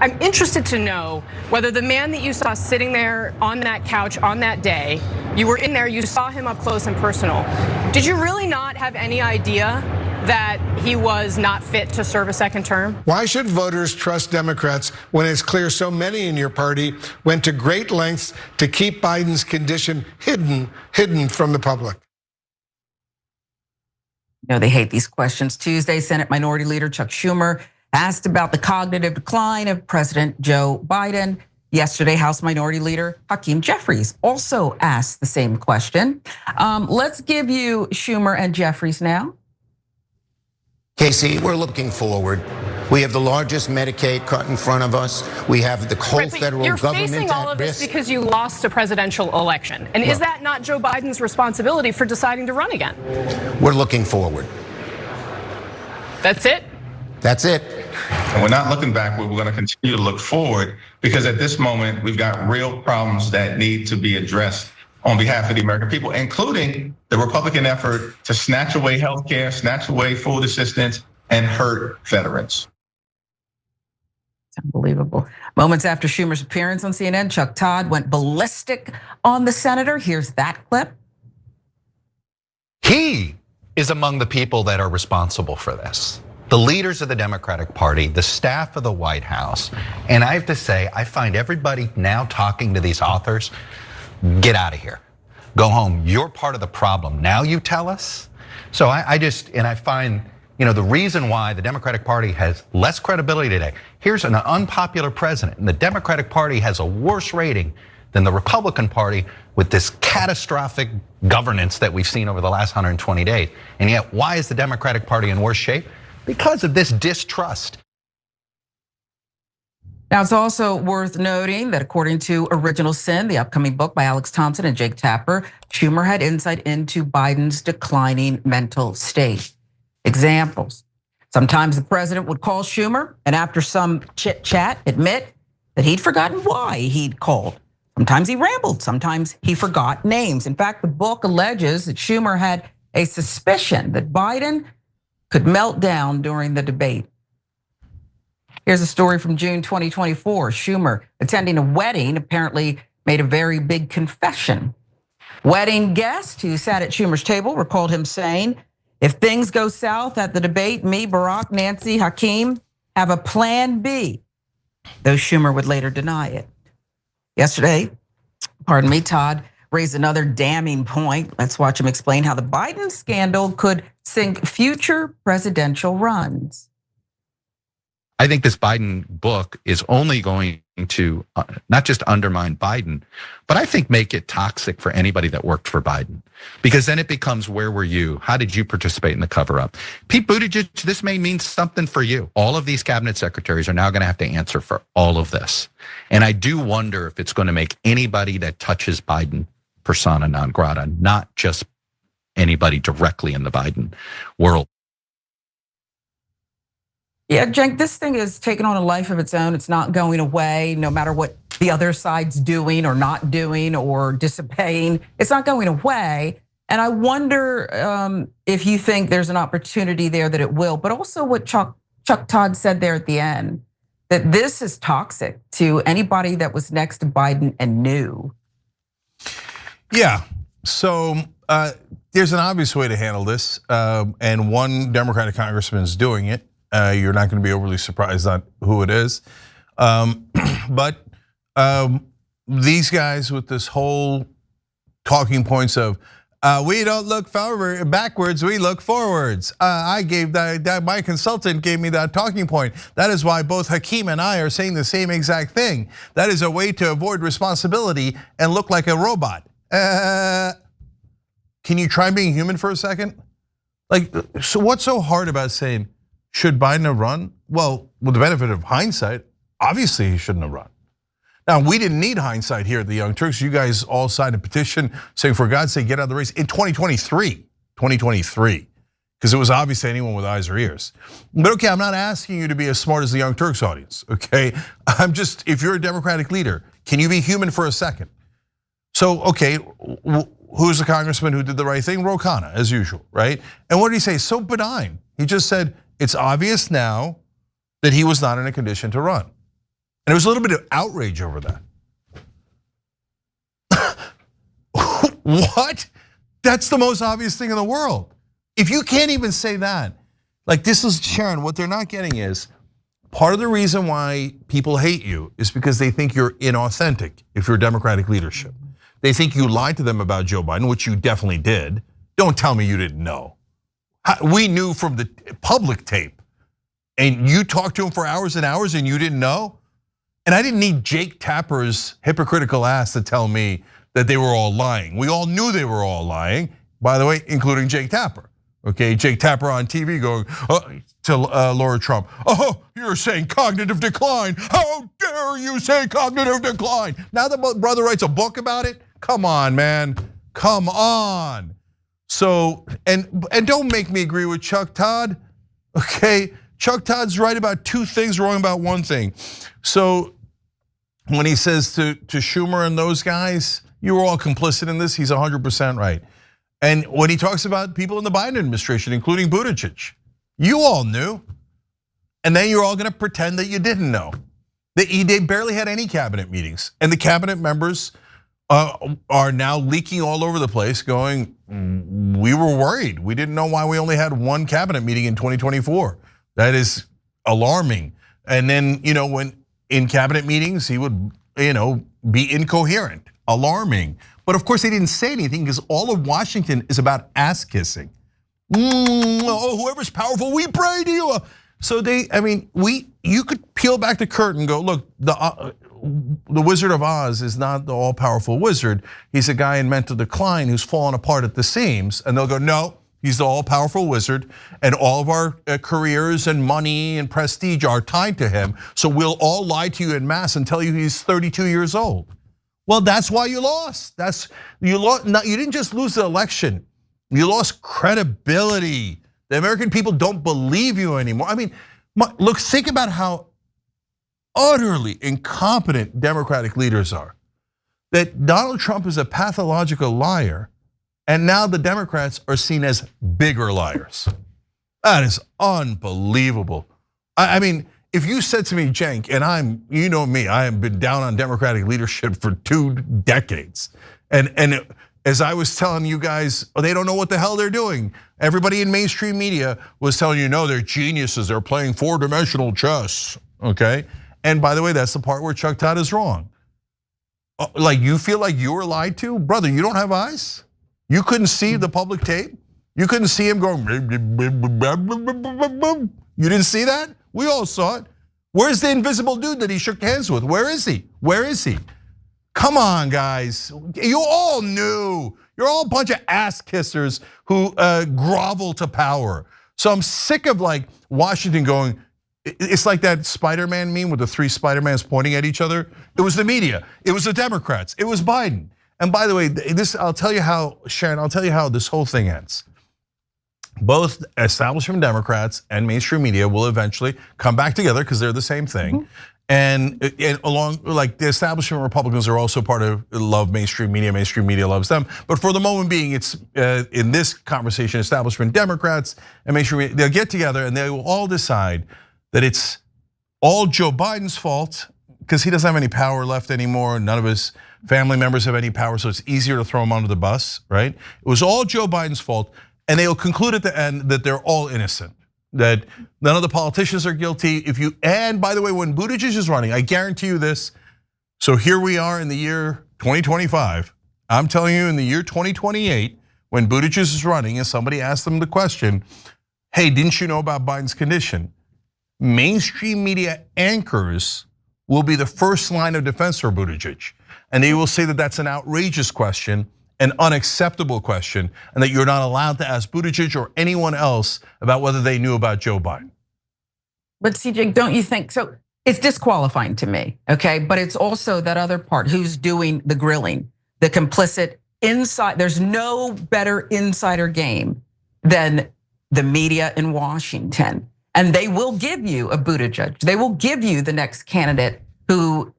I'm interested to know whether the man that you saw sitting there on that couch on that day, you were in there, you saw him up close and personal. Did you really not have any idea that he was not fit to serve a second term? Why should voters trust Democrats when it's clear so many in your party went to great lengths to keep Biden's condition hidden from the public? You know, they hate these questions. Tuesday, Senate Minority Leader Chuck Schumer asked about the cognitive decline of President Joe Biden. Yesterday, House Minority Leader Hakeem Jeffries also asked the same question. Let's give you Schumer and Jeffries now. Casey, we're looking forward. We have the largest Medicaid cut in front of us. We have the whole federal government at risk. You're facing all of this because you lost a presidential election. And is that not Joe Biden's responsibility for deciding to run again? We're looking forward. That's it? That's it. And we're not looking backward, we're going to continue to look forward, because at this moment, we've got real problems that need to be addressed on behalf of the American people, including the Republican effort to snatch away health care, snatch away food assistance, and hurt veterans. It's unbelievable. Moments after Schumer's appearance on CNN, Chuck Todd went ballistic on the senator. Here's that clip. He is among the people that are responsible for this. The leaders of the Democratic Party, the staff of the White House. And I have to say, I find everybody now talking to these authors, get out of here, go home. You're part of the problem. Now you tell us. So I find, the reason why the Democratic Party has less credibility today. Here's an unpopular president, and the Democratic Party has a worse rating than the Republican Party with this catastrophic governance that we've seen over the last 120 days. And yet, why is the Democratic Party in worse shape? Because of this distrust. Now, it's also worth noting that according to Original Sin, the upcoming book by Alex Thompson and Jake Tapper, Schumer had insight into Biden's declining mental state. Examples. Sometimes the president would call Schumer and after some chit chat admit that he'd forgotten why he'd called. Sometimes he rambled, sometimes he forgot names. In fact, the book alleges that Schumer had a suspicion that Biden could melt down during the debate. Here's a story from June 2024. Schumer, attending a wedding, apparently made a very big confession. Wedding guest who sat at Schumer's table recalled him saying, "If things go south at the debate, me, Barack, Nancy, Hakeem have a plan B," though Schumer would later deny it. Yesterday, Todd raised another damning point. Let's watch him explain how the Biden scandal could sink future presidential runs. I think this Biden book is only going to not just undermine Biden, but I think make it toxic for anybody that worked for Biden. Because then it becomes, where were you? How did you participate in the cover-up? Pete Buttigieg, this may mean something for you. All of these cabinet secretaries are now going to have to answer for all of this. And I do wonder if it's going to make anybody that touches Biden persona non grata, not just anybody directly in the Biden world. Yeah, Cenk, this thing is taking on a life of its own. It's not going away, no matter what the other side's doing or not doing or disobeying. It's not going away. And I wonder if you think there's an opportunity there that it will, but also what Chuck Todd said there at the end, that this is toxic to anybody that was next to Biden and knew. Yeah, so there's an obvious way to handle this, and one Democratic congressman is doing it. You're not going to be overly surprised on who it is. But these guys with this whole talking points of, we don't look forward backwards, we look forwards. I gave that my consultant gave me that talking point. That is why both Hakeem and I are saying the same exact thing. That is a way to avoid responsibility and look like a robot. Can you try being human for a second? So what's so hard about saying, should Biden have run? Well, with the benefit of hindsight, obviously he shouldn't have run. Now, we didn't need hindsight here at the Young Turks. You guys all signed a petition saying, for God's sake, get out of the race in 2023, because it was obvious to anyone with eyes or ears. But okay, I'm not asking you to be as smart as the Young Turks audience, okay? I'm just, if you're a Democratic leader, can you be human for a second? So, okay, who's the congressman who did the right thing? Ro Khanna, as usual, right? And what did he say? So benign. He just said, it's obvious now that he was not in a condition to run. there was a little bit of outrage over that. What? That's the most obvious thing in the world. If you can't even say that, like this is, Sharon, what they're not getting is, part of the reason why people hate you is because they think you're inauthentic if you're Democratic leadership. They think you lied to them about Joe Biden, which you definitely did. Don't tell me you didn't know. We knew from the public tape, and you talked to him for hours and hours and you didn't know? And I didn't need Jake Tapper's hypocritical ass to tell me that they were all lying. We all knew they were all lying, by the way, including Jake Tapper. Okay, Jake Tapper on TV going to Laura Trump, oh, you're saying cognitive decline. How dare you say cognitive decline? Now the brother writes a book about it? Come on, man, come on. So, and don't make me agree with Chuck Todd, okay? Chuck Todd's right about two things, wrong about one thing. So when he says to Schumer and those guys, you were all complicit in this, he's 100% right. And when he talks about people in the Biden administration, including Buttigieg, you all knew. And then you're all gonna pretend that you didn't know. They barely had any cabinet meetings. And the cabinet members are now leaking all over the place going, we were worried. We didn't know why we only had one cabinet meeting in 2024. That is alarming. And then, when in cabinet meetings, he would, be incoherent, alarming. But of course, they didn't say anything because all of Washington is about ass kissing. Oh, whoever's powerful, we pray to you. So you could peel back the curtain and go, look, the Wizard of Oz is not the all-powerful wizard. He's a guy in mental decline who's fallen apart at the seams. And they'll go, no, he's the all-powerful wizard, and all of our careers and money and prestige are tied to him. So we'll all lie to you en masse and tell you he's 32 years old. Well, that's why you lost. You didn't just lose the election. You lost credibility. The American people don't believe you anymore. I mean, look, think about how utterly incompetent Democratic leaders are. That Donald Trump is a pathological liar, and now the Democrats are seen as bigger liars. That is unbelievable. I mean, if you said to me, Cenk, and you know me, I have been down on Democratic leadership for 2 decades. And as I was telling you guys, they don't know what the hell they're doing. Everybody in mainstream media was telling you, no, they're geniuses, they're playing 4-dimensional chess, okay? And by the way, that's the part where Chuck Todd is wrong. Like you feel like you were lied to? Brother, you don't have eyes? You couldn't see the public tape? You couldn't see him going, you didn't see that? We all saw it. Where's the invisible dude that he shook hands with? Where is he? Where is he? Come on, guys. You all knew. You're all a bunch of ass kissers who grovel to power. So I'm sick of like Washington going, it's like that Spider-Man meme with the 3 Spider-Mans pointing at each other. It was the media, it was the Democrats, it was Biden. And by the way, I'll tell you how, Sharon, I'll tell you how this whole thing ends. Both establishment Democrats and mainstream media will eventually come back together because they're the same thing. And along, like the establishment Republicans are also love mainstream media loves them. But for the moment being, it's in this conversation, establishment Democrats and mainstream media, they'll get together and they will all decide that it's all Joe Biden's fault because he doesn't have any power left anymore. None of his family members have any power, so it's easier to throw him under the bus, right? It was all Joe Biden's fault. And they'll conclude at the end that they're all innocent, that none of the politicians are guilty. And by the way, when Buttigieg is running, I guarantee you this. So here we are in the year 2025. I'm telling you, in the year 2028, when Buttigieg is running, and somebody asked them the question, hey, didn't you know about Biden's condition? Mainstream media anchors will be the first line of defense for Buttigieg. And they will say that that's an outrageous question, an unacceptable question, and that you're not allowed to ask Buttigieg or anyone else about whether they knew about Joe Biden. But CJ, don't you think so? It's disqualifying to me, okay? But it's also that other part, who's doing the grilling, the complicit inside. There's no better insider game than the media in Washington. And they will give you a Buttigieg. They will give you the next candidate who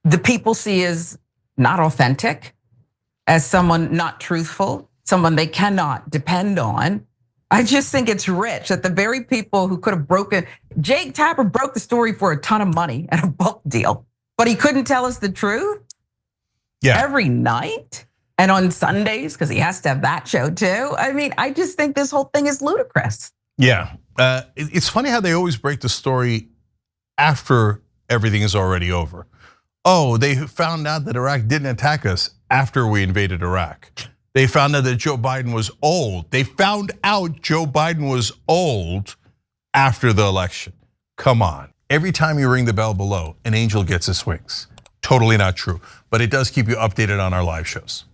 the people see as not authentic, as someone not truthful, someone they cannot depend on. I just think it's rich that the very people who could have broken, Jake Tapper broke the story for a ton of money and a book deal, but he couldn't tell us the truth every night and on Sundays because he has to have that show too. I mean, I just think this whole thing is ludicrous. Yeah, it's funny how they always break the story after everything is already over. Oh, they found out that Iraq didn't attack us after we invaded Iraq. They found out that Joe Biden was old. They found out Joe Biden was old after the election. Come on. Every time you ring the bell below, an angel gets his wings. Totally not true, but it does keep you updated on our live shows.